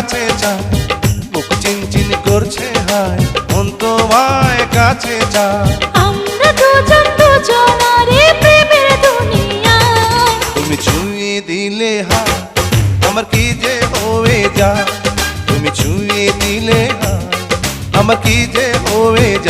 কাছে চায়, বুক চিনচিন করছে হায়, মন তোমায় কাছে চায়। আমরা দুজন দুজনারে প্রেমের দুনিয়ায়। তুমি ছুঁয়ে দিলে হায়, আমার কি যে হয়ে যায়। তুমি ছুঁয়ে দিলে হায়, আমার কি যে হয়ে যায়।